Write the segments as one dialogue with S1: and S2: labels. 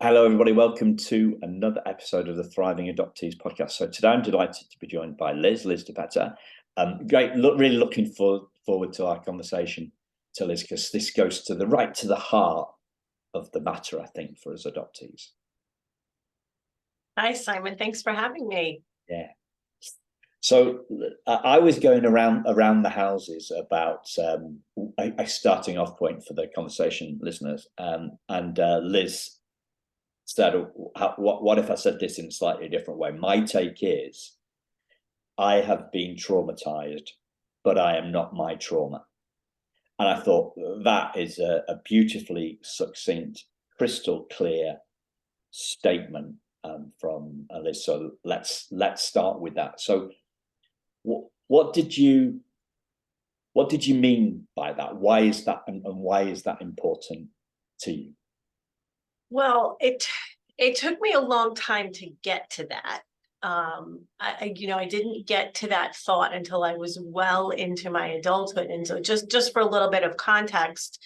S1: Hello, everybody. Welcome to another episode of the Thriving Adoptees podcast. So today I'm delighted to be joined by Liz DeBetta. Really looking forward to our conversation to Liz, because this goes to the heart of the matter, I think, for us adoptees.
S2: Hi, Simon. Thanks for having me.
S1: Yeah. So I was going around the houses about a starting off point for the conversation, listeners, and Liz said, what if I said this in a slightly different way? My take is, I have been traumatized, but I am not my trauma. And I thought that is a beautifully succinct, crystal clear statement from Liz. So let's start with that. So what did you mean by that? Why is that, and why is that important to you?
S2: Well, it took me a long time to get to that. I didn't get to that thought until I was well into my adulthood. And so just for a little bit of context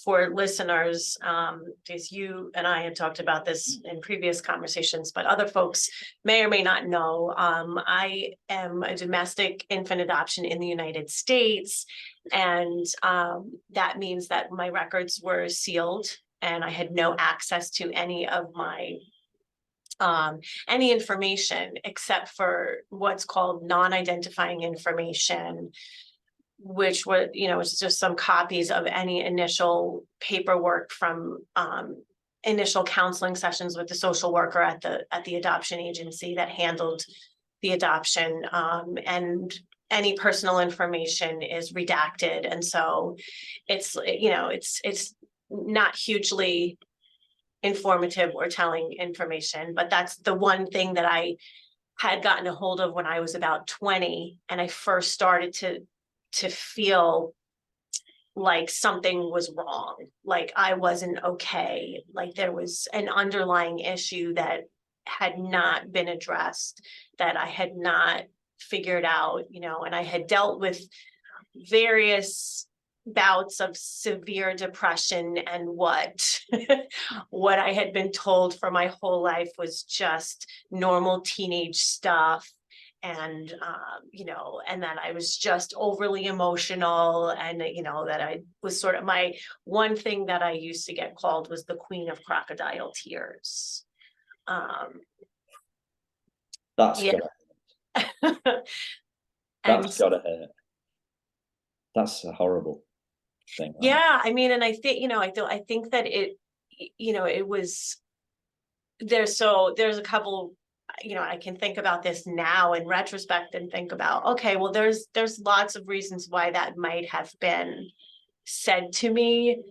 S2: for listeners, because you and I had talked about this in previous conversations, but other folks may or may not know, I am a domestic infant adoption in the United States. And that means that my records were sealed and I had no access to any of my any information except for what's called non-identifying information, which was just some copies of any initial paperwork from initial counseling sessions with the social worker at the adoption agency that handled the adoption, and any personal information is redacted, and so it's not hugely informative or telling information. But that's the one thing that I had gotten a hold of when I was about 20, and I first started to feel like something was wrong, like I wasn't okay, like there was an underlying issue that had not been addressed, that I had not figured out, and I had dealt with various bouts of severe depression, and what what I had been told for my whole life was just normal teenage stuff, and and that I was just overly emotional, and that I was sort of, my one thing that I used to get called was the queen of crocodile tears.
S1: That's
S2: Yeah.
S1: That's gotta hurt. That's a horrible thing. Right?
S2: Yeah, I mean, and I think, I think that it was there's a couple, I can think about this now in retrospect and think about, okay, well, there's lots of reasons why that might have been said to me.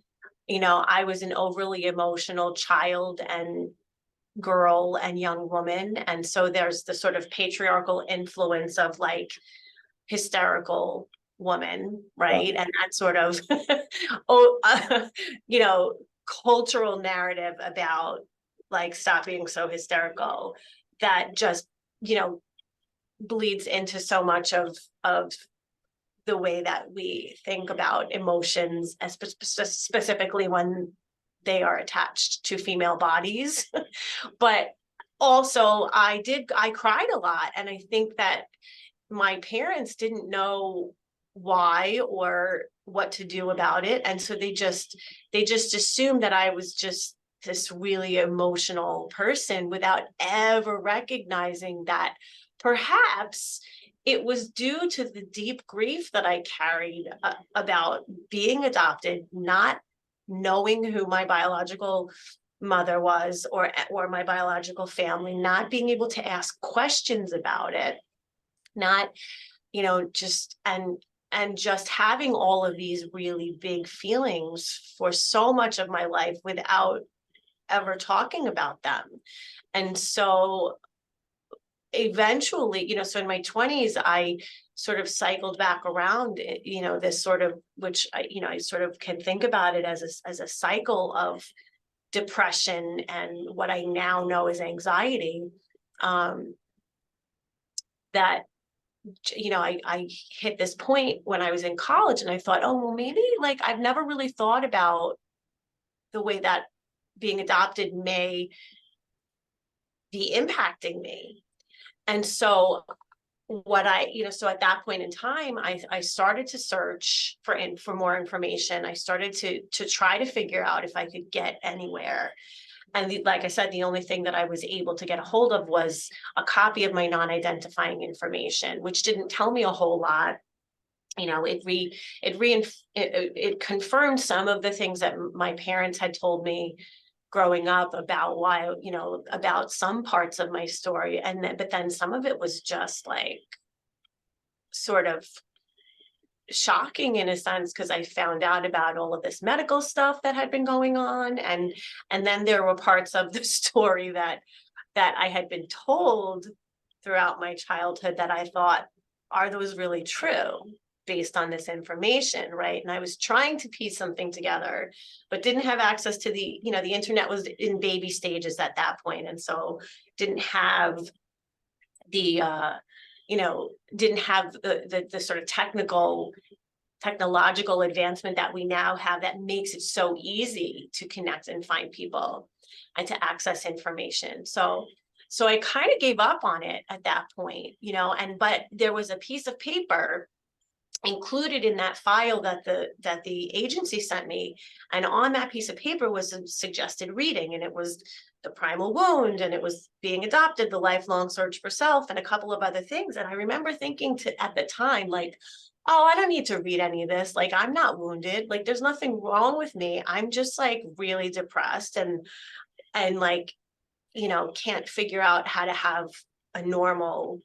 S2: I was an overly emotional child and girl and young woman. And so there's the sort of patriarchal influence of like hysterical woman, right? And that sort of cultural narrative about like stop being so hysterical, that just bleeds into so much of the way that we think about emotions, specifically when they are attached to female bodies. But also I cried a lot, and I think that my parents didn't know why or what to do about it, and so they just assumed that I was just this really emotional person, without ever recognizing that perhaps it was due to the deep grief that I carried about being adopted, not knowing who my biological mother was, or my biological family, not being able to ask questions about it, not just and just having all of these really big feelings for so much of my life without ever talking about them. And so eventually, so in my 20s, I sort of cycled back around, this sort of, which I sort of can think about it as a cycle of depression and what I now know as anxiety, that I hit this point when I was in college, and I thought, oh, well, maybe like I've never really thought about the way that being adopted may be impacting me. And so so at that point in time, I started to search for more information. I started to try to figure out if I could get anywhere. And like I said, the only thing that I was able to get a hold of was a copy of my non-identifying information, which didn't tell me a whole lot. It confirmed some of the things that my parents had told me growing up about why, about some parts of my story. But then some of it was just like sort of shocking in a sense, because I found out about all of this medical stuff that had been going on. And then there were parts of the story that I had been told throughout my childhood that I thought, are those really true? Based on this information, right? And I was trying to piece something together, but didn't have access to the internet was in baby stages at that point. And so didn't have the, didn't have the sort of technological advancement that we now have that makes it so easy to connect and find people and to access information. So I kind of gave up on it at that point, but there was a piece of paper included in that file that the agency sent me, and on that piece of paper was a suggested reading, and it was The Primal Wound, and it was Being Adopted, The Lifelong Search for Self, and a couple of other things. And I remember thinking at the time, like, oh, I don't need to read any of this. Like, I'm not wounded. Like, there's nothing wrong with me. I'm just like really depressed and like, can't figure out how to have a normal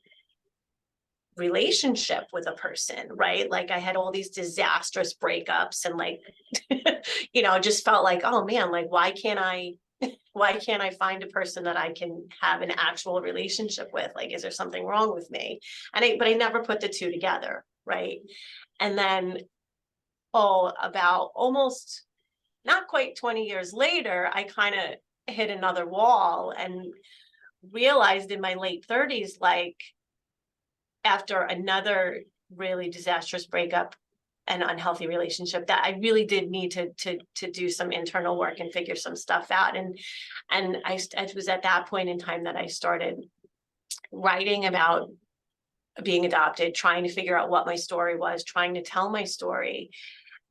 S2: relationship with a person, right? Like, I had all these disastrous breakups and like, just felt like, oh man, like, why can't I find a person that I can have an actual relationship with? Like, is there something wrong with me? But I never put the two together, right? And then, about almost not quite 20 years later, I kind of hit another wall and realized in my late 30s, like, after another really disastrous breakup and unhealthy relationship, that I really did need to do some internal work and figure some stuff out. And it was at that point in time that I started writing about being adopted, trying to figure out what my story was, trying to tell my story.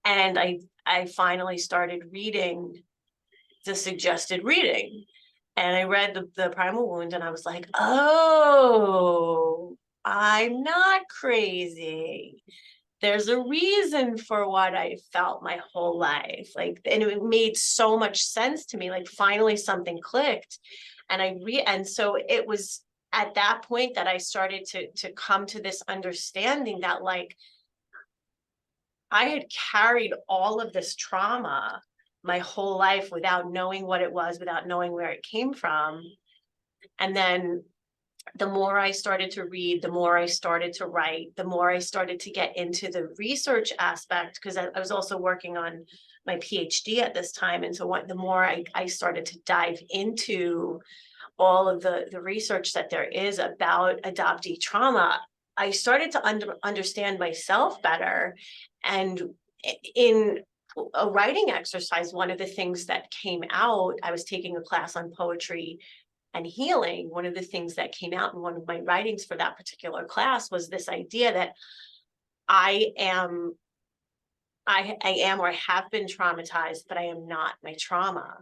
S2: And I finally started reading the suggested reading. And I read the Primal Wound, and I was like, oh, I'm not crazy. There's a reason for what I felt my whole life. Like, and it made so much sense to me. Like, finally something clicked. And so it was at that point that I started to come to this understanding that, like, I had carried all of this trauma my whole life without knowing what it was, without knowing where it came from. And then the more I started to read, the more I started to write, the more I started to get into the research aspect, because I was also working on my PhD at this time. And so the more I started to dive into all of the research that there is about adoptee trauma, I started to understand myself better. And in a writing exercise, one of the things that came out, I was taking a class on poetry and healing. One of the things that came out in one of my writings for that particular class was this idea that I am or have been traumatized, but I am not my trauma,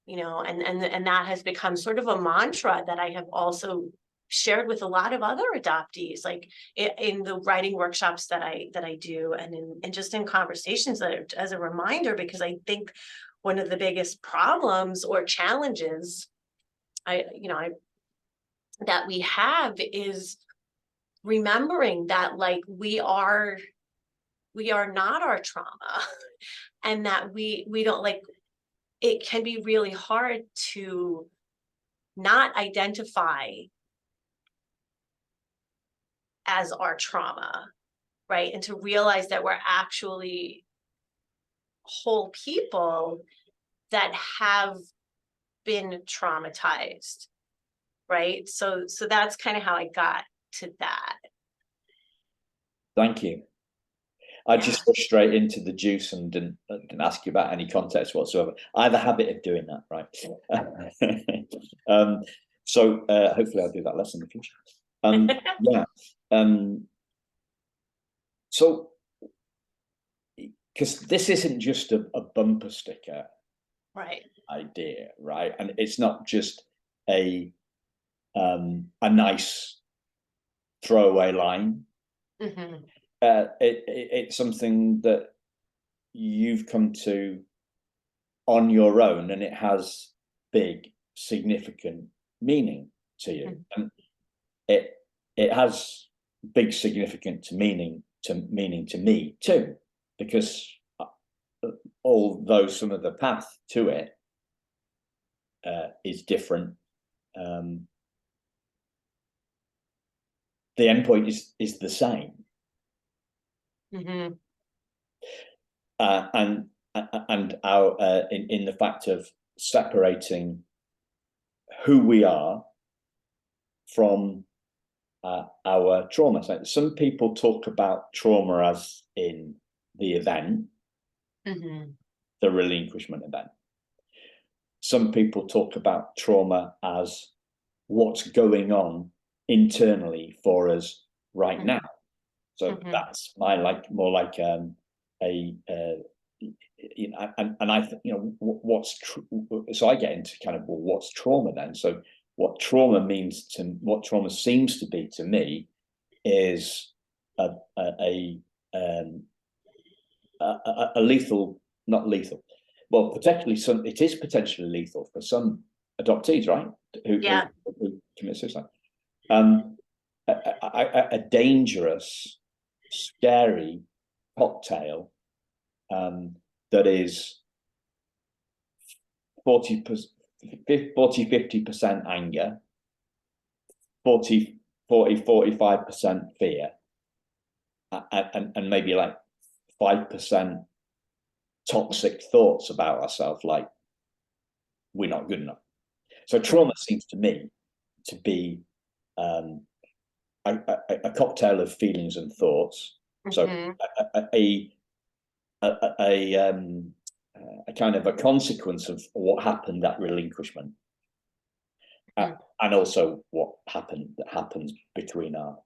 S2: and that has become sort of a mantra that I have also shared with a lot of other adoptees, like in the writing workshops that I do, and just in conversations as a reminder, because I think one of the biggest problems or challenges that we have is remembering that, like, we are not our trauma, and that we don't, like, it can be really hard to not identify as our trauma, right? And to realize that we're actually whole people that have been traumatized, right? So that's kind of how I got to that.
S1: Thank you. I just go straight into the juice and didn't ask you about any context whatsoever. I have a habit of doing that, right? So hopefully I'll do that less in the future. Yeah. So, because this isn't just a bumper sticker
S2: Right.
S1: idea, right? And it's not just a nice throwaway line.
S2: Mm-hmm.
S1: It's something that you've come to on your own, and it has big, significant meaning to you. Mm-hmm. And it has big, significant meaning to me too, because although some of the path to it is different, the endpoint is the same.
S2: Mm-hmm.
S1: And our in the fact of separating who we are from our trauma. So some people talk about trauma as in the event,
S2: mm-hmm.
S1: the relinquishment event. Some people talk about trauma as what's going on internally for us right mm-hmm. now. So mm-hmm. that's more like you know, and I think, you know, so I get into kind of, well, what's trauma then? So what trauma seems to be to me is a lethal, not lethal. Well, potentially it is potentially lethal for some adoptees, right? Who commit suicide. A dangerous, scary cocktail that is 40-50% anger, 45% fear, and maybe like 5% toxic thoughts about ourselves, like we're not good enough. So trauma seems to me to be a cocktail of feelings and thoughts. Mm-hmm. So a kind of a consequence of what happened at relinquishment, and also what happens between our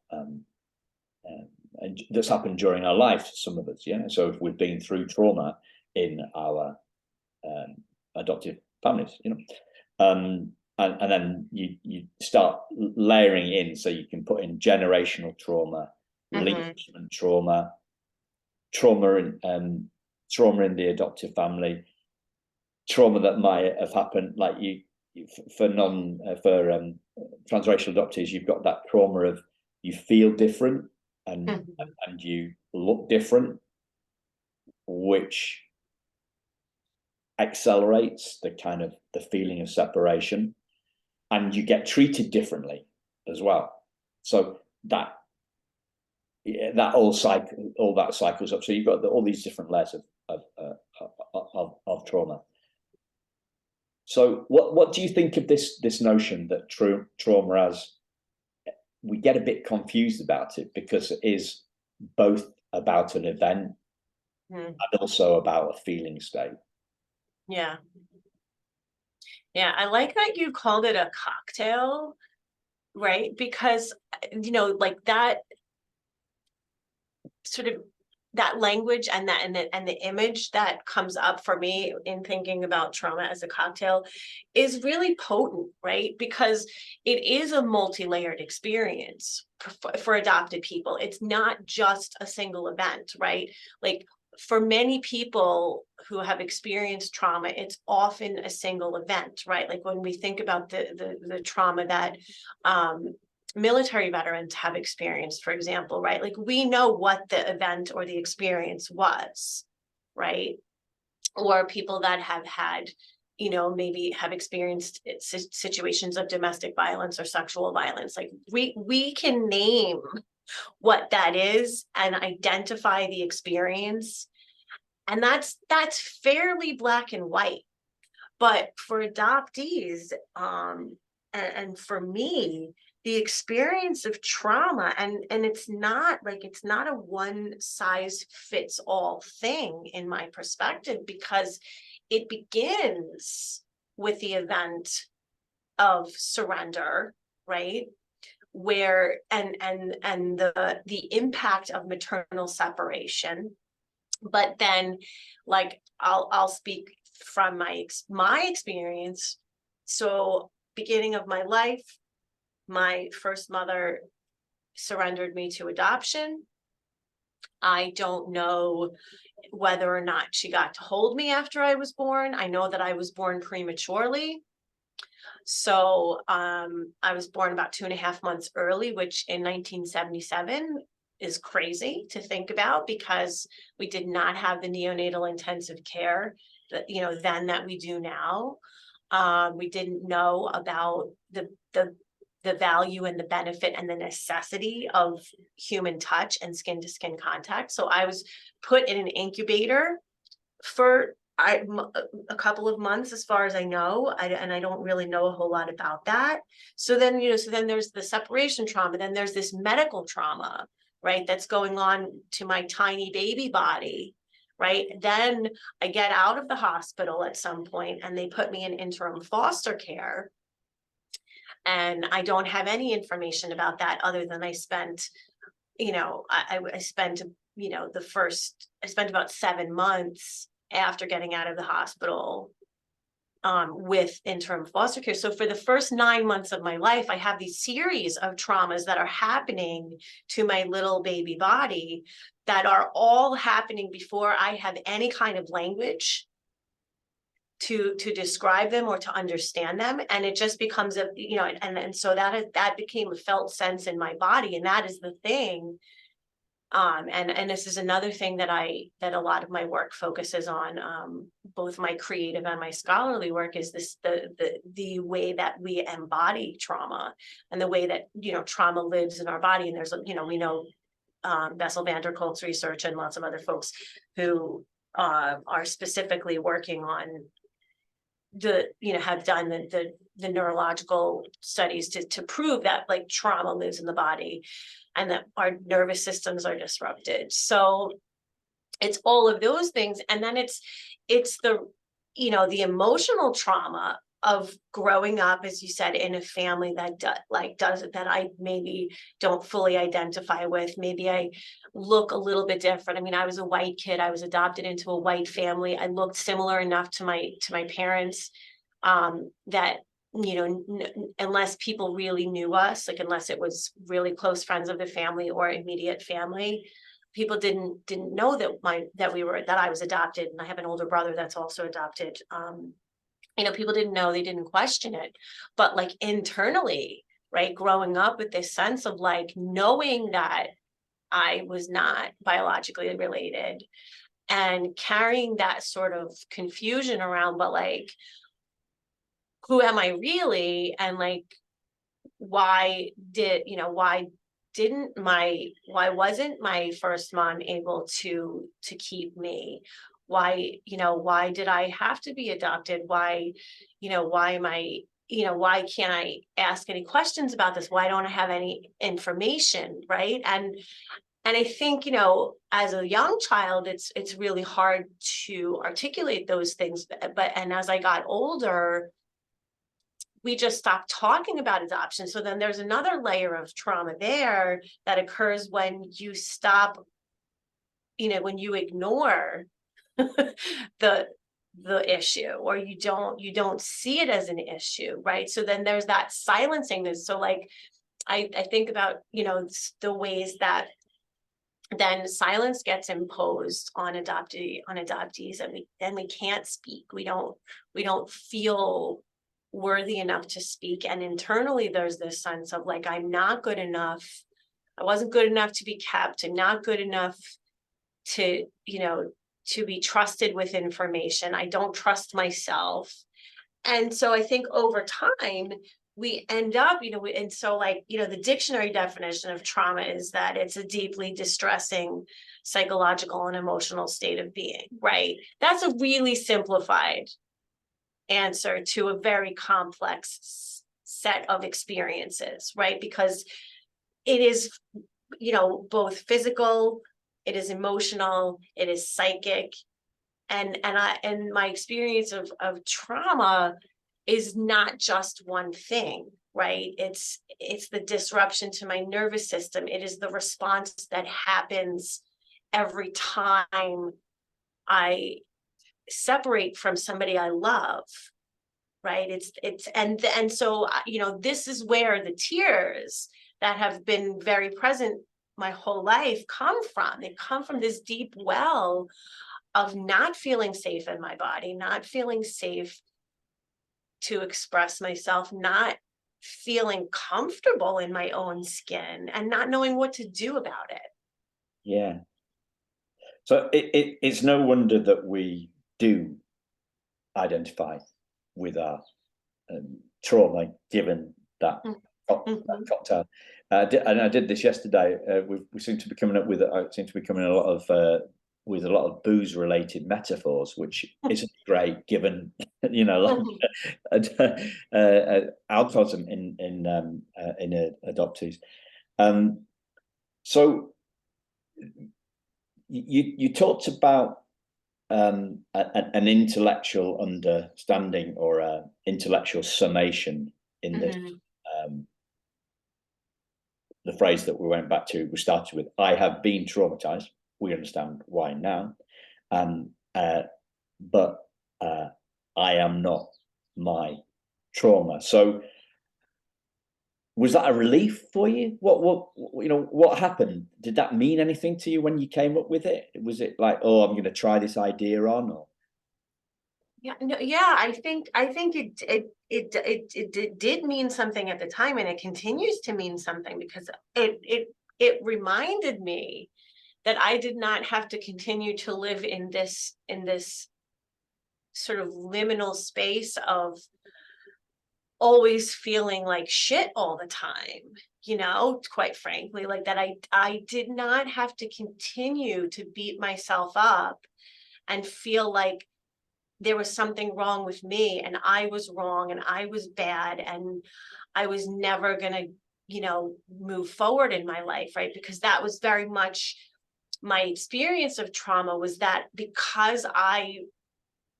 S1: and that's happened during our life. Some of us, yeah. So if we've been through trauma in our adoptive families, you know, and then you start layering in, so you can put in generational trauma, relinquishment trauma, trauma in the adoptive family, trauma that might have happened, like for transracial adoptees, you've got that trauma of you feel different and you look different, which accelerates the kind of the feeling of separation, and you get treated differently as well. So that all cycles up. So you've got all these different layers of trauma. So what do you think of this notion that trauma as, we get a bit confused about it because it is both about an event and also about a feeling state?
S2: Yeah. Yeah, I like that you called it a cocktail, right? Because, you know, like that sort of that language and the image that comes up for me in thinking about trauma as a cocktail is really potent, right? Because it is a multi-layered experience for adopted people. It's not just a single event, right? Like for many people who have experienced trauma, it's often a single event, right? Like when we think about the trauma that military veterans have experienced, for example, right? Like we know what the event or the experience was, right? Or people that have had, you know, maybe have experienced situations of domestic violence or sexual violence. Like we can name what that is and identify the experience. And that's fairly black and white. But for adoptees, and for me, the experience of trauma, and it's not a one size fits all thing in my perspective, because it begins with the event of surrender, right? Where and the impact of maternal separation. But then, like, I'll speak from my experience. So beginning of my life, my first mother surrendered me to adoption. I don't know whether or not she got to hold me after I was born. I know that I was born prematurely. So I was born about 2.5 months early, which in 1977 is crazy to think about, because we did not have the neonatal intensive care that, then that we do now. We didn't know about the value and the benefit and the necessity of human touch and skin to skin contact. So I was put in an incubator for a couple of months, as far as I know, and I don't really know a whole lot about that. So then, there's the separation trauma, then there's this medical trauma, right? That's going on to my tiny baby body, right? Then I get out of the hospital at some point and they put me in interim foster care. And I don't have any information about that other than I spent, I spent, I spent about 7 months after getting out of the hospital with interim foster care. So for the first 9 months of my life, I have these series of traumas that are happening to my little baby body that are all happening before I have any kind of language to describe them or to understand them. And it just becomes and so that became a felt sense in my body. And that is the thing. And this is another thing that a lot of my work focuses on, both my creative and my scholarly work, is the way that we embody trauma and the way that, trauma lives in our body. And there's, we know Bessel van der Kolk's research and lots of other folks who are specifically working on have done the neurological studies to prove that, like, trauma lives in the body and that our nervous systems are disrupted. So it's all of those things. And then it's the, the emotional trauma of growing up, as you said, in a family that does it, that I maybe don't fully identify with. Maybe I look a little bit different. I mean, I was a white kid. I was adopted into a white family. I looked similar enough to my parents that, unless people really knew us, like unless it was really close friends of the family or immediate family, people didn't know that I was adopted. And I have an older brother that's also adopted. People didn't know, they didn't question it. But like internally, right, growing up with this sense of like knowing that I was not biologically related and carrying that sort of confusion around, but like, who am I really? And like, why wasn't my first mom able to keep me? Why did I have to be adopted? Why am I, why can't I ask any questions about this? Why don't I have any information? Right. And I think, as a young child, it's really hard to articulate those things. And as I got older, we just stopped talking about adoption. So then there's another layer of trauma there that occurs when you stop, when you ignore the issue, or you don't see it as an issue, right? So then there's that silencing this. So like, I think about, the ways that then silence gets imposed on adoptees, and we can't speak. We don't feel worthy enough to speak. And internally there's this sense of like, I'm not good enough. I wasn't good enough to be kept. I'm not good enough to be trusted with information. I don't trust myself. And so I think over time we end up, and so like, the dictionary definition of trauma is that it's a deeply distressing psychological and emotional state of being, right? That's a really simplified answer to a very complex set of experiences, right? Because it is, both physical, it is emotional, it is psychic. And my experience of trauma is not just one thing, right? It's the disruption to my nervous system. It is the response that happens every time I separate from somebody I love, right? And so, this is where the tears that have been very present my whole life come from. They come from this deep well of not feeling safe in my body, not feeling safe to express myself, not feeling comfortable in my own skin, and not knowing what to do about it.
S1: Yeah. So it's no wonder that we do identify with our trauma, given that,
S2: Mm-hmm.
S1: that cocktail. And I did this yesterday. We seem to be coming up with a lot of with a lot of booze related metaphors, which isn't great given alcoholism in adoptees. So you talked about an intellectual understanding or an intellectual summation in this. The phrase that we went back to, we started with, I have been traumatized. We understand why now. But I am not my trauma. So was that a relief for you? What happened? Did that mean anything to you when you came up with it? Was it like, oh, I'm going to try this idea on? Or?
S2: Yeah, no, yeah, I think it did mean something at the time, and it continues to mean something, because it reminded me that I did not have to continue to live in this sort of liminal space of always feeling like shit all the time, quite frankly, like that I did not have to continue to beat myself up and feel like there was something wrong with me, and I was wrong, and I was bad, and I was never going to, move forward in my life, right? Because that was very much my experience of trauma, was that because I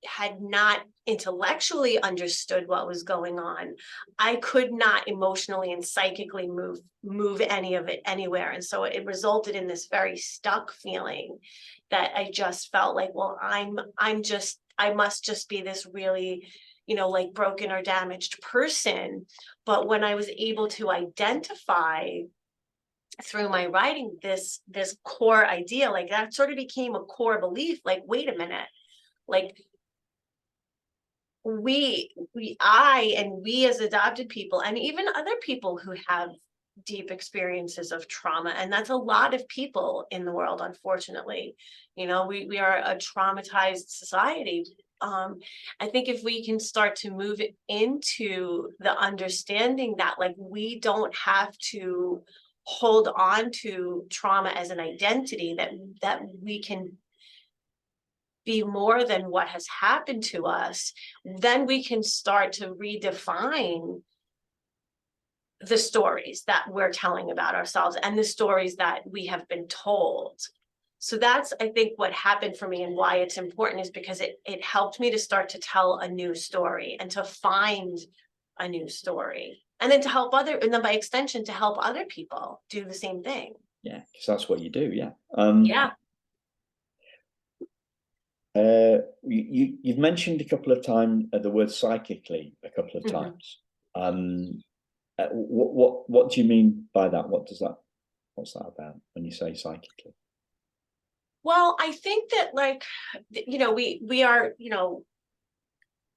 S2: had not intellectually understood what was going on, I could not emotionally and psychically move any of it anywhere. And so it resulted in this very stuck feeling that I just felt like, well, I must just be this really, like broken or damaged person. But when I was able to identify through my writing this core idea, like that sort of became a core belief, like, wait a minute, like we as adopted people, and even other people who have deep experiences of trauma, and that's a lot of people in the world, unfortunately. We are a traumatized society. I think if we can start to move into the understanding that, like, we don't have to hold on to trauma as an identity, that we can be more than what has happened to us, then we can start to redefine the stories that we're telling about ourselves and the stories that we have been told. So that's, I think, what happened for me, and why it's important is because it helped me to start to tell a new story and to find a new story, and then and then by extension, to help other people do the same thing.
S1: Yeah, because that's what you do. Yeah.
S2: Yeah.
S1: You've mentioned a couple of times the word psychically a couple of times. What do you mean by that? What's that about when you say psychically?
S2: Well, I think that, like, we are,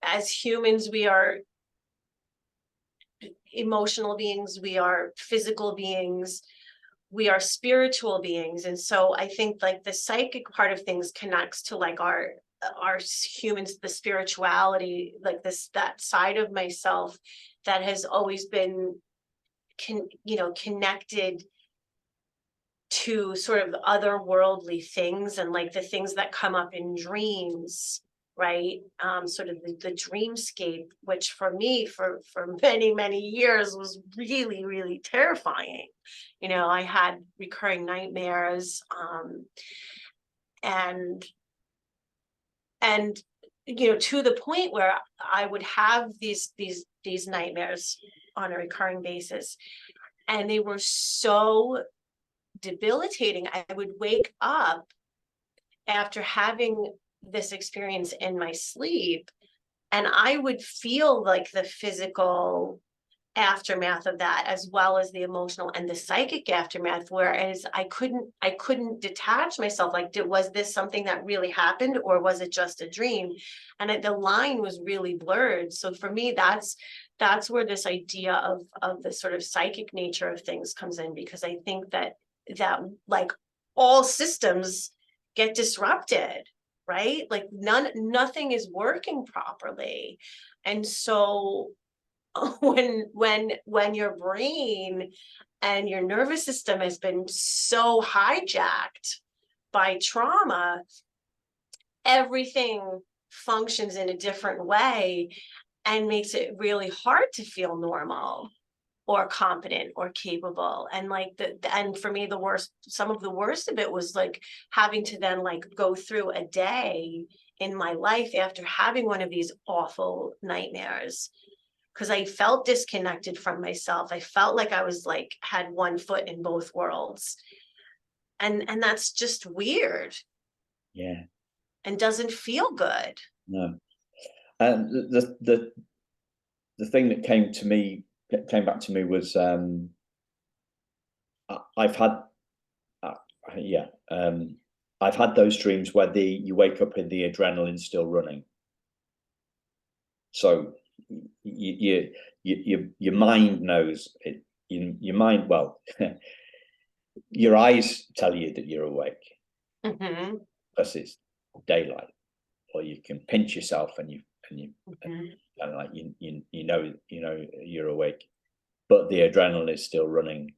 S2: as humans, we are emotional beings, we are physical beings, we are spiritual beings. And so I think, like, the psychic part of things connects to, like, our humans, the spirituality, like that side of myself that has always been connected to sort of otherworldly things, and like the things that come up in dreams, right? Sort of the dreamscape, which for me, for many, many years was really, really terrifying. You know, I had recurring nightmares, and and you know, to the point where I would have these nightmares on a recurring basis, and they were so debilitating. I would wake up after having this experience in my sleep, and I would feel like the physical aftermath of that, as well as the emotional and the psychic aftermath, whereas I couldn't detach myself. Like, was this something that really happened, or was it just a dream? And the line was really blurred. So for me, that's where this idea of the sort of psychic nature of things comes in, because I think that like all systems get disrupted, right? Like nothing is working properly. And so when your brain and your nervous system has been so hijacked by trauma, everything functions in a different way and makes it really hard to feel normal or competent or capable. And like and for me, some of the worst of it was like having to then like go through a day in my life after having one of these awful nightmares, because I felt disconnected from myself. I felt like I was like had one foot in both worlds. And that's just weird.
S1: Yeah.
S2: And doesn't feel good.
S1: No. And the thing that came back to me was I've had yeah I've had those dreams where you wake up and the adrenaline's still running. So your mind knows it. Your mind, well, your eyes tell you that you're awake
S2: Mm-hmm.
S1: because it's daylight, or you can pinch yourself and you
S2: Mm-hmm.
S1: and like you know you're awake, but the adrenaline is still running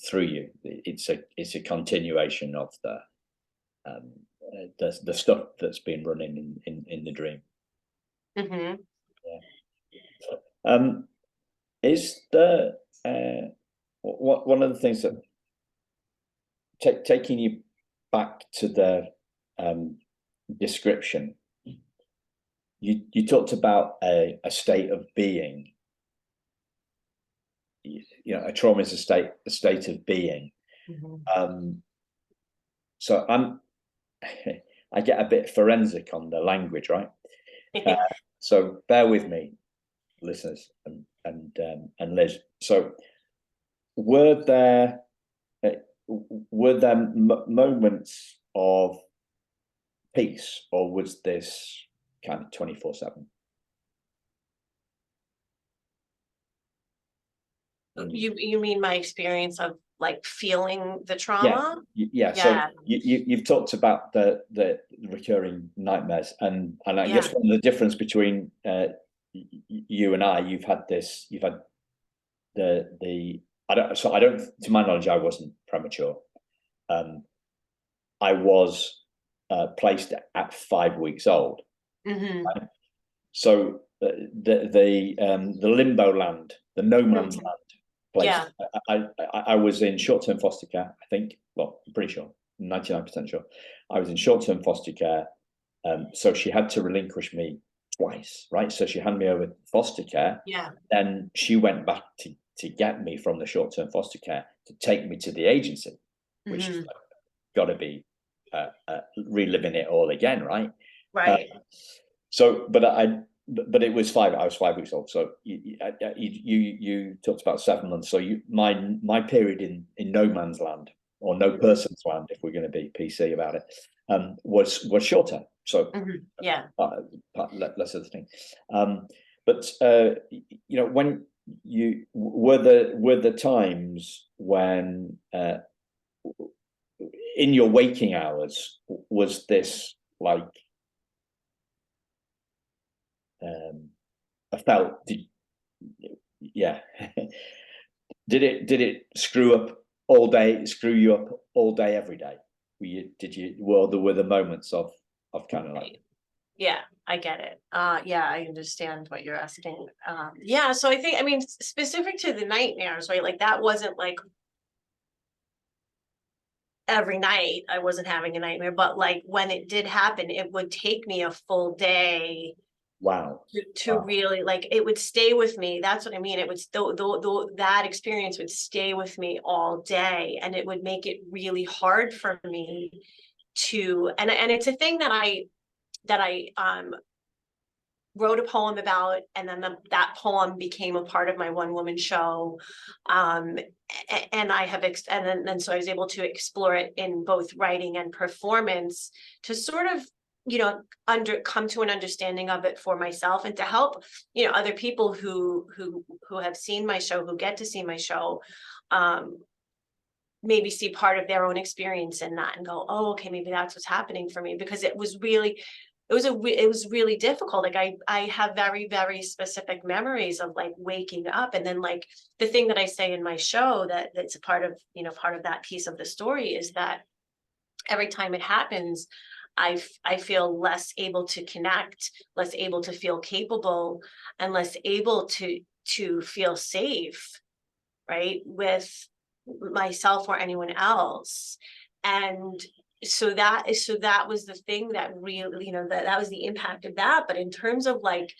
S1: through you. It's a continuation of the stuff that's been running in the dream.
S2: Mm-hmm.
S1: Yeah. Is the one of the things that taking you back to the description, you talked about a state of being. You know, a trauma is a state of being.
S2: Mm-hmm.
S1: So I get a bit forensic on the language, right? So bear with me, listeners and Liz. So were there moments of peace, or was this kind of 24/7?
S2: You mean my experience of like feeling the
S1: Yeah,
S2: trauma?
S1: yeah. So
S2: Yeah.
S1: you've talked about the recurring nightmares, and I
S2: Yeah.
S1: guess one of the difference between you and you've had the I don't, to my knowledge, I wasn't premature. I was placed at 5 weeks old.
S2: Mm-hmm.
S1: Right? So the limbo land, the no man's
S2: Mm-hmm.
S1: land place.
S2: Yeah.
S1: I was in short-term foster care. I think, well, I'm pretty sure, 99% sure. I was in short-term foster care. So she had to relinquish me twice, right? So she handed me over to foster care.
S2: Yeah.
S1: Then she went back to get me from the short-term foster care to take me to the agency, which is
S2: Mm-hmm.
S1: like, got to be reliving it all again, right?
S2: Right.
S1: So, but it was I was 5 weeks old. So you talked about 7 months. So my period in no man's land, or no person's land, if we're going to be PC about it, was shorter. So
S2: Mm-hmm. Yeah.
S1: less of the thing. But you know, when you were the times when in your waking hours was this like I felt yeah did it screw you up all day every day? Were there the moments of kind of like
S2: Yeah, I get it. Yeah, I understand what you're asking. Yeah, so I think, I mean, specific to the nightmares, right? Like that wasn't like every night I wasn't having a nightmare, but like when it did happen, it would take me a full day
S1: Wow.
S2: to
S1: Wow.
S2: really, like, it would stay with me. That's what I mean. It would still, that experience would stay with me all day, and it would make it really hard for me to, and it's a thing that I wrote a poem about, and then that poem became a part of my one woman show. And I have and then so I was able to explore it in both writing and performance, to sort of, come to an understanding of it for myself, and to help, other people who have seen my show, who get to see my show, um maybe see part of their own experience in that and go, oh, okay, maybe that's what's happening for me. Because it was really, it was really difficult. Like I have very, very specific memories of like waking up, and then like the thing that I say in my show, that's a part of, part of that piece of the story, is that every time it happens, I feel less able to connect, less able to feel capable, and less able to feel safe, right, with myself or anyone else. And so that was the thing that really, that was the impact of that. But in terms of like,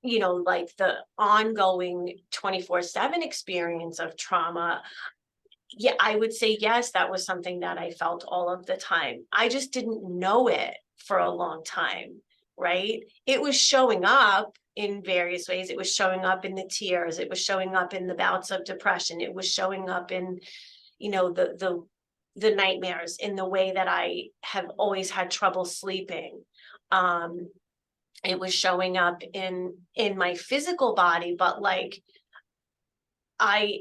S2: like the ongoing 24/7 experience of trauma, yeah, I would say yes, that was something that I felt all of the time. I just didn't know it for a long time, right? It was showing up in various ways. It was showing up in the tears. It was showing up in the bouts of depression. It was showing up in, the nightmares, in the way that I have always had trouble sleeping. Um, it was showing up in my physical body, but like I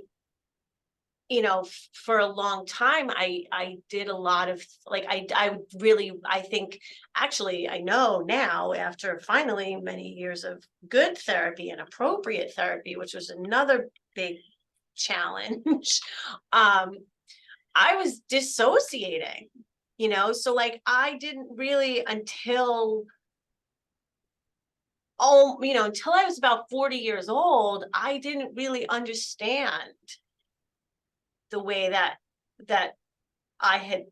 S2: for a long time, I did a lot of like, I really, I think, actually, I know now, after finally many years of good therapy and appropriate therapy, which was another big challenge. um I was dissociating, so like I didn't really until, until I was about 40 years old, I didn't really understand the way that I had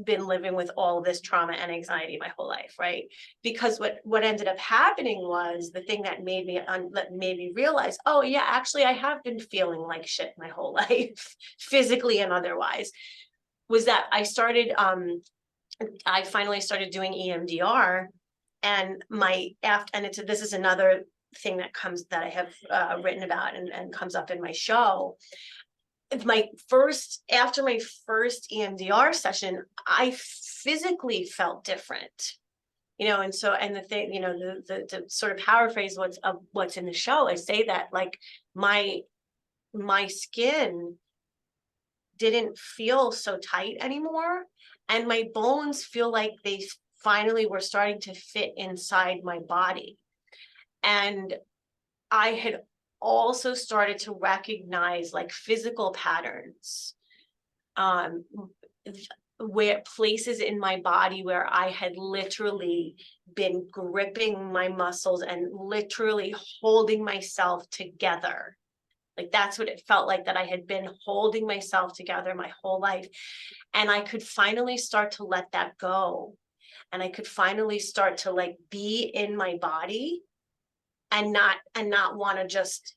S2: been living with all of this trauma and anxiety my whole life, right? Because what ended up happening was the thing that made me realize, oh yeah, actually I have been feeling like shit my whole life, physically and otherwise, was that I finally started doing EMDR. And this is another thing that I have written about, and comes up in my show. After my first EMDR session, I physically felt different, and so, and the thing, the sort of paraphrase what's in the show, I say that like my skin didn't feel so tight anymore, and my bones feel like they finally were starting to fit inside my body. And I had also started to recognize like physical patterns, um where places in my body where I had literally been gripping my muscles and literally holding myself together. Like that's what it felt like, that I had been holding myself together my whole life. And I could finally start to let that go. And I could finally start to like be in my body, and not want to just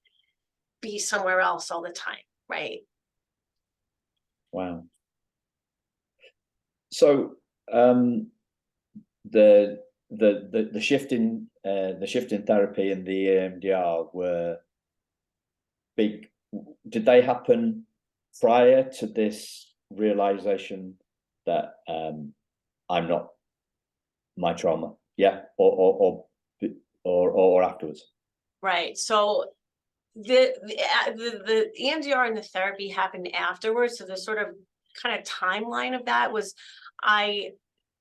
S2: be somewhere else all the time, right?
S1: Wow. So um, the the shift in therapy and the EMDR were big. Did they happen prior to this realization that I'm not my trauma? Yeah, or afterwards?
S2: Right. So the EMDR and the therapy happened afterwards. So the sort of kind of timeline of that was, I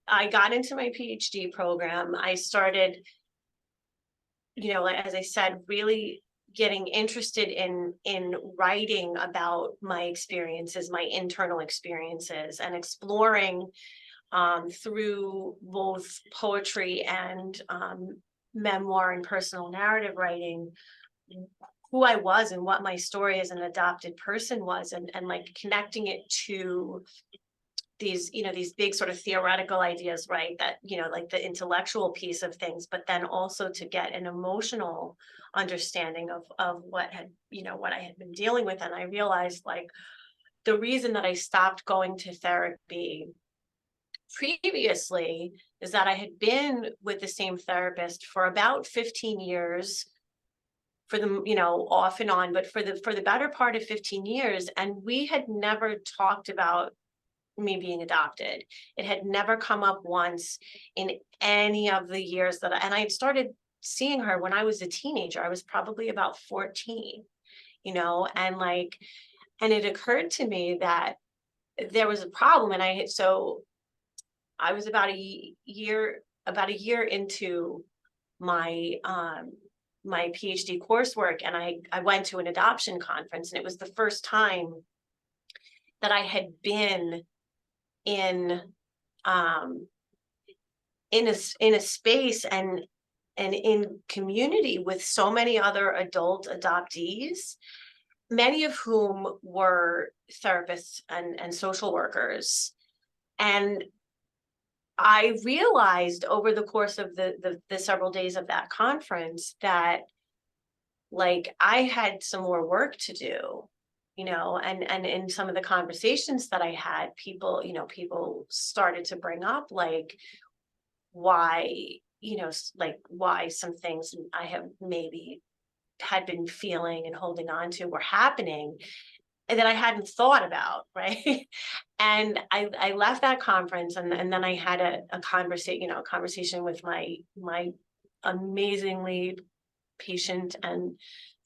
S2: I got into my PhD program. I started, as I said, really getting interested in writing about my experiences, my internal experiences, and exploring through both poetry and memoir and personal narrative writing, who I was and what my story as an adopted person was, and like connecting it to these, these big sort of theoretical ideas, right? That, like the intellectual piece of things, but then also to get an emotional understanding of what had, what I had been dealing with. And I realized, like, the reason that I stopped going to therapy previously is that I had been with the same therapist for about 15 years, for the, off and on, but for the better part of 15 years. And we had never talked about me being adopted. It had never come up once in any of the years and I had started seeing her when I was a teenager. I was probably about 14, and like, and it occurred to me that there was a problem. And I was about a year into my my PhD coursework, and I went to an adoption conference, and it was the first time that I had been in a space and in community with so many other adult adoptees, many of whom were therapists and social workers. And I realized over the course of the several days of that conference that, like, I had some more work to do, and in some of the conversations that I had, people started to bring up, like, why, like, why some things I have maybe had been feeling and holding on to were happening, and that I hadn't thought about, right? And I left that conference, and then I had a conversation with my amazingly patient and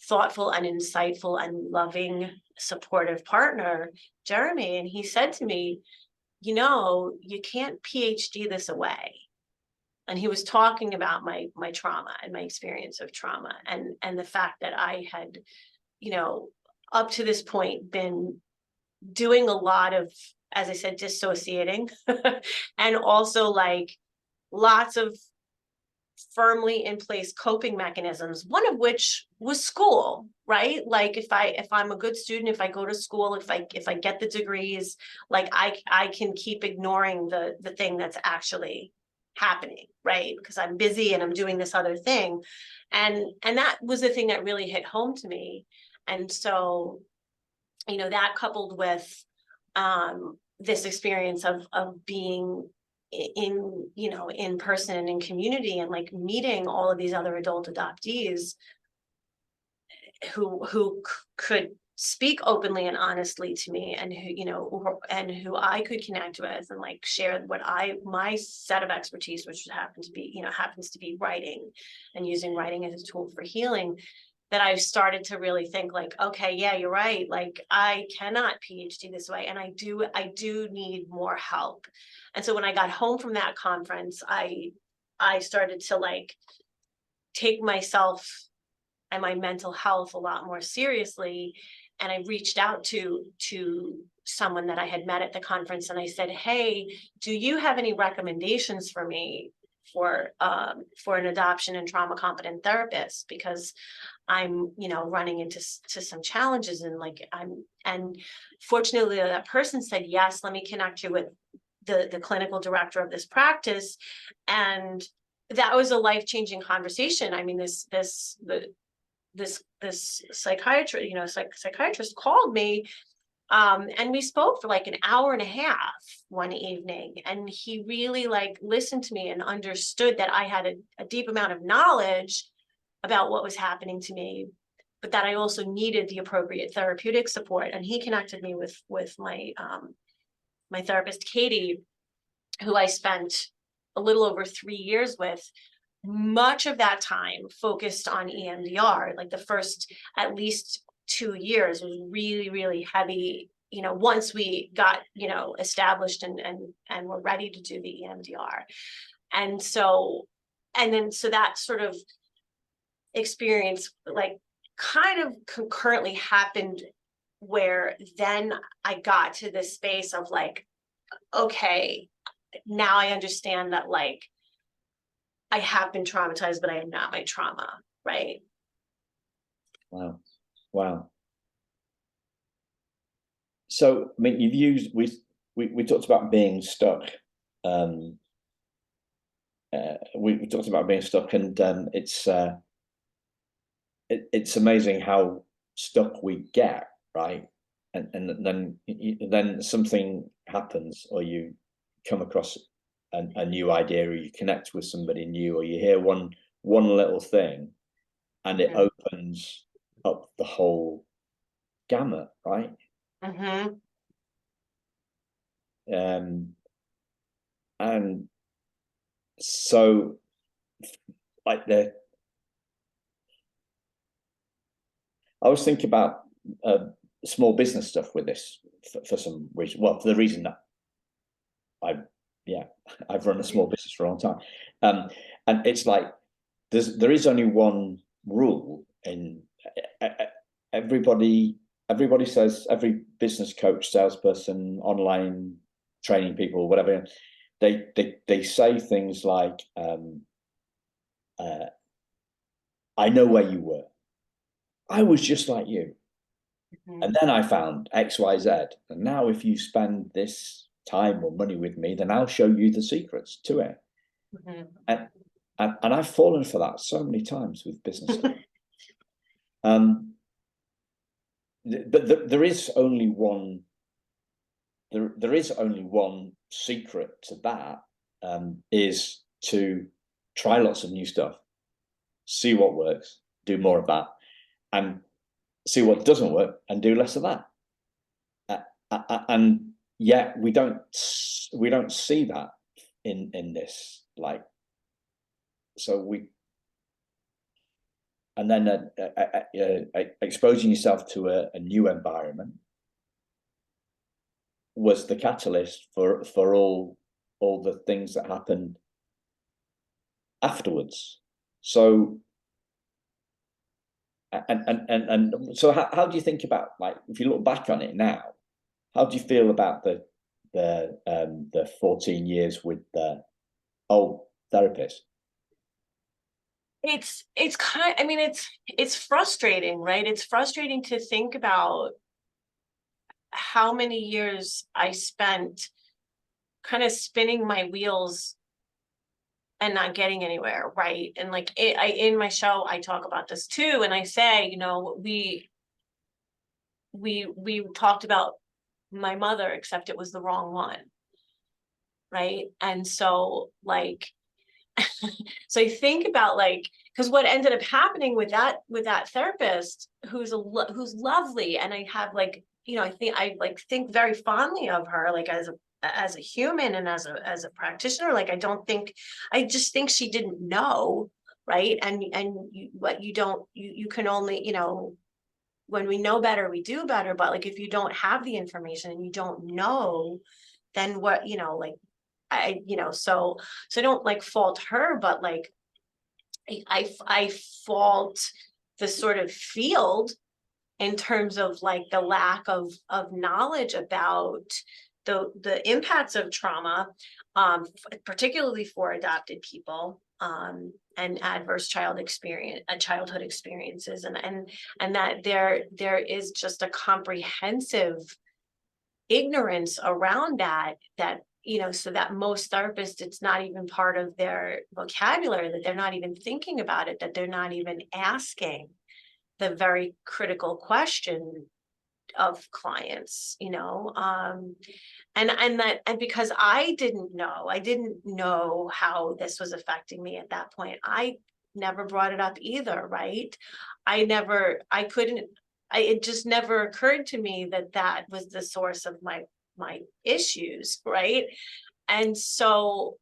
S2: thoughtful and insightful and loving, supportive partner, Jeremy. And he said to me, you can't PhD this away. And he was talking about my trauma and my experience of trauma, and the fact that I had, up to this point, been doing a lot of, as I said, dissociating, and also, like, lots of firmly in place coping mechanisms, one of which was school, right? Like, if I'm a good student, if I go to school, if I get the degrees, like, I can keep ignoring the thing that's actually happening, right? Because I'm busy and I'm doing this other thing. And that was the thing that really hit home to me. And so, that coupled with this experience of being in person and in community, and like meeting all of these other adult adoptees who could speak openly and honestly to me, and who I could connect with, and like share my set of expertise, which happens to be writing, and using writing as a tool for healing, that I've started to really think, like, okay, yeah, you're right. Like, I cannot PhD this way, and I do need more help. And so when I got home from that conference, I started to, like, take myself and my mental health a lot more seriously. And I reached out to someone that I had met at the conference, and I said, hey, do you have any recommendations for me for an adoption and trauma competent therapist? Because I'm, running into some challenges, and like, and fortunately that person said, yes, let me connect you with the clinical director of this practice. And that was a life-changing conversation. I mean, this psychiatrist, psychiatrist called me, and we spoke for like an hour and a half one evening, and he really, like, listened to me and understood that I had a deep amount of knowledge about what was happening to me, but that I also needed the appropriate therapeutic support. And he connected me with my my therapist, Katie, who I spent a little over 3 years with. Much of that time focused on EMDR. Like, the first at least 2 years was really, really heavy. Once we got, established and were ready to do the EMDR. And so that sort of experience, like, kind of concurrently happened, where then I got to this space of, like, okay, now I understand that like I have been traumatized, but I am not my trauma, right?
S1: Wow. Wow. So, I mean, we talked about being stuck. We talked about being stuck, and it's amazing how stuck we get, right? And then something happens, or you come across a new idea, or you connect with somebody new, or you hear one little thing, and it opens up the whole gamut, right?
S2: Mm-hmm.
S1: And so, like I was thinking about small business stuff with this for some reason. Well, for the reason that I've run a small business for a long time, and it's like there is only one rule in everybody. Everybody says, every business coach, salesperson, online training people, whatever, they say things like, "I know where you were. I was just like you. And then I found X, Y, Z. And now if you spend this time or money with me, then I'll show you the secrets to it." And I've fallen for that so many times with business stuff. But there is only one. There is only one secret to that, is to try lots of new stuff, see what works, do more of that, and see what doesn't work and do less of that. And yet we don't see that in this, like, so we, and then exposing yourself to a new environment was the catalyst for all the things that happened afterwards. So and so how do you think about, like, if you look back on it now, how do you feel about the 14 years with the old therapist?
S2: It's kind, I mean, it's frustrating, right? It's frustrating to think about how many years I spent kind of spinning my wheels and not getting anywhere, right? And like in my show, I talk about this too, and I say, you know, we talked about my mother, except it was the wrong one, right? And so like, so I think about like, because what ended up happening with that therapist, who's lovely, and I have like, you know, I like think very fondly of her, like as a human and as a practitioner. Like I just think she didn't know, right? And what you don't, you can only, you know, when we know better, we do better. But like if you don't have the information and you don't know, then what, you know, like you know, so I don't like fault her, but like I fault the sort of field in terms of like the lack of knowledge about the impacts of trauma, particularly for adopted people, and adverse childhood experiences, and that there is just a comprehensive ignorance around that, you know, so that most therapists, it's not even part of their vocabulary, that they're not even thinking about it, that they're not even asking the very critical question of clients, you know, and because I didn't know how this was affecting me at that point, I never brought it up either, right? It just never occurred to me that that was the source of my issues, right? And so,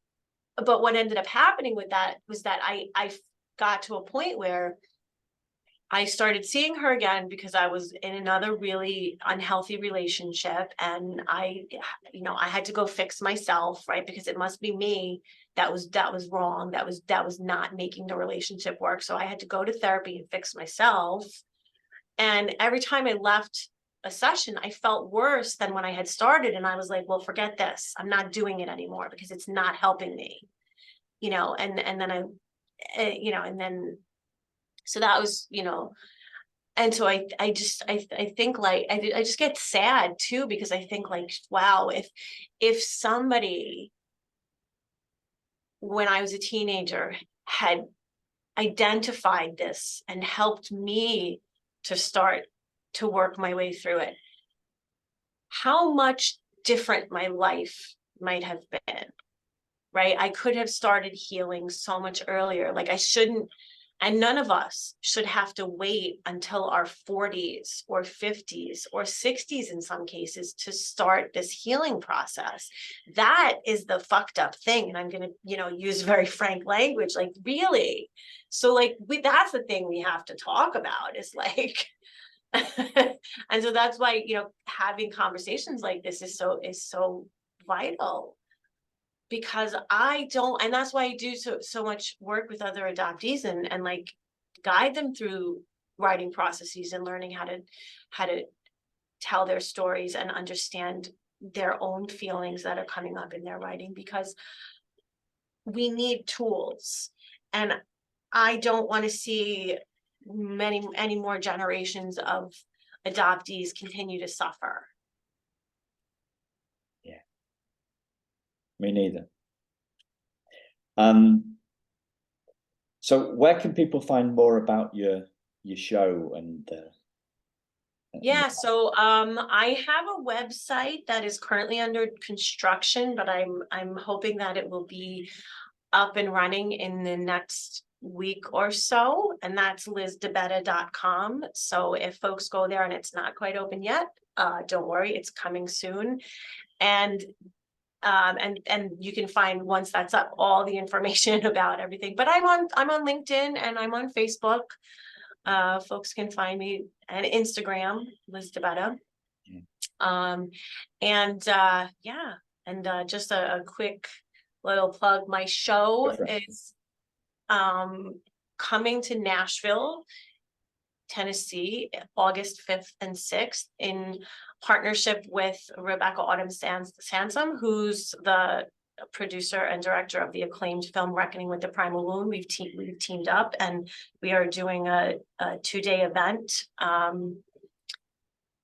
S2: but what ended up happening with that was that I got to a point where I started seeing her again because I was in another really unhealthy relationship, and you know, I had to go fix myself, right? Because it must be me that was wrong, that was not making the relationship work. So I had to go to therapy and fix myself. And every time I left a session, I felt worse than when I had started. And I was like, well, forget this. I'm not doing it anymore because it's not helping me, and then and then, so that was, and so I think like, I just get sad too, because I think like, wow, if somebody, when I was a teenager, had identified this and helped me to start to work my way through it, how much different my life might have been, right? I could have started healing so much earlier. Like I shouldn't, and none of us should have to wait until our 40s or 50s or 60s in some cases to start this healing process. That is the fucked up thing. And I'm going to, use very frank language, like really. So like that's the thing we have to talk about, is like, and so that's why, having conversations like this is so vital, because I don't, and that's why I do so much work with other adoptees, and like guide them through writing processes and learning how to tell their stories and understand their own feelings that are coming up in their writing, because we need tools. And I don't want to see any more generations of adoptees continue to suffer.
S1: Yeah, me neither. So where can people find more about your show and
S2: Yeah, so I have a website that is currently under construction, but I'm hoping that it will be up and running in the next week or so, and that's DeBetta.com. So if folks go there and it's not quite open yet, don't worry, it's coming soon. And you can find, once that's up, all the information about everything. But I'm on LinkedIn and I'm on Facebook. Folks can find me, and Instagram, DeBetta. Just a quick little plug. My show is coming to Nashville, Tennessee, August 5th and 6th, in partnership with Rebecca Autumn Sansom, who's the producer and director of the acclaimed film Reckoning with the Primal Wound. We've teamed up, and we are doing a 2-day event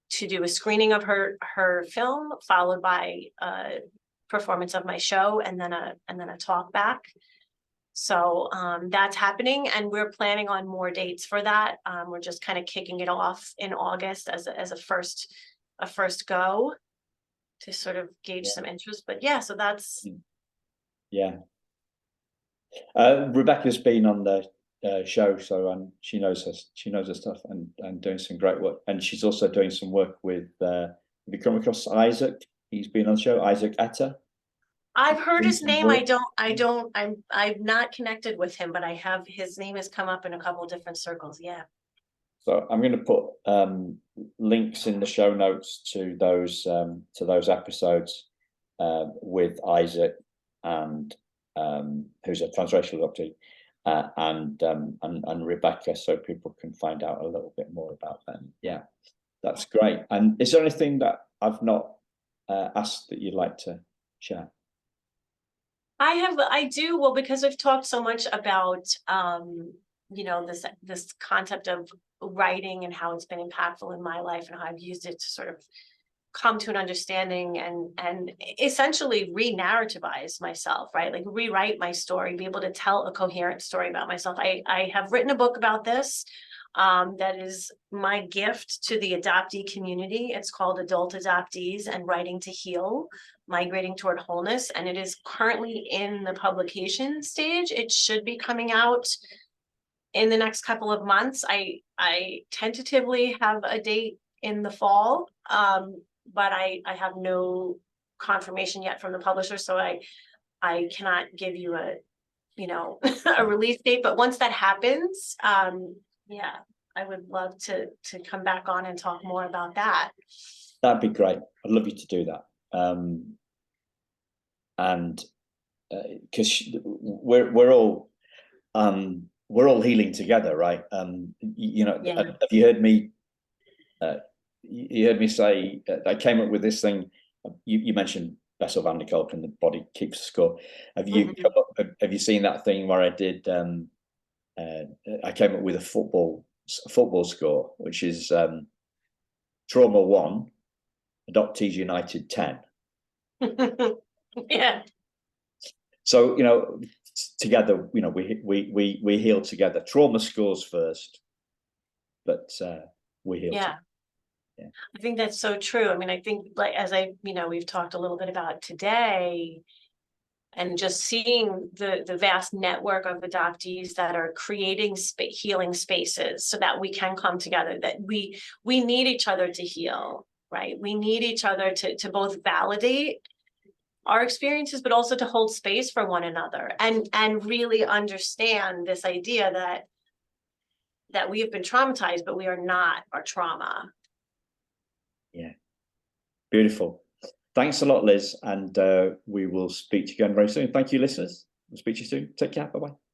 S2: to do a screening of her film, followed by a performance of my show, and then a talk back. So that's happening, and we're planning on more dates for that. We're just kind of kicking it off in August as a first go to sort of gauge some interest. But yeah, so that's
S1: Rebecca's been on the show, so she knows her stuff, and doing some great work. And she's also doing some work with have you come across Isaac? He's been on the show, Isaac Atta.
S2: I've heard his name. I'm not connected with him, but I have, his name has come up in a couple of different circles. Yeah.
S1: So I'm going to put links in the show notes to those episodes with Isaac, and who's a transracial adoptee, and Rebecca, so people can find out a little bit more about them. Yeah, that's great. And is there anything that I've not asked that you'd like to share?
S2: I do. Well, because we've talked so much about, this concept of writing and how it's been impactful in my life, and how I've used it to sort of come to an understanding and essentially re-narrativize myself, right? Like rewrite my story, be able to tell a coherent story about myself. I have written a book about this. That is my gift to the adoptee community. It's called Adult Adoptees and Writing to Heal, Migrating Toward Wholeness, and it is currently in the publication stage. It should be coming out in the next couple of months. I tentatively have a date in the fall, but I have no confirmation yet from the publisher, so I cannot give you a a release date. But once that happens, yeah, I would love to come back on and talk more about that.
S1: That'd be great. I'd love you to do that. And because we're all healing together, right?
S2: Yeah.
S1: Have you heard me you heard me say, I came up with this thing. You mentioned Bessel van der Kolk and the body keeps score. Have you have you seen that thing where I did? I came up with a football score, which is trauma 1, adoptees United 10.
S2: Yeah.
S1: So together, we heal together. Trauma scores first, but we heal.
S2: Yeah. Yeah. I think that's so true. I mean, I think, like, as we've talked a little bit about today, and just seeing the vast network of adoptees that are creating healing spaces so that we can come together, that we need each other to heal, right? We need each other to both validate our experiences, but also to hold space for one another, and really understand this idea that we have been traumatized, but we are not our trauma.
S1: Yeah. Beautiful. Thanks a lot, Liz. And we will speak to you again very soon. Thank you, listeners. We'll speak to you soon. Take care. Bye-bye.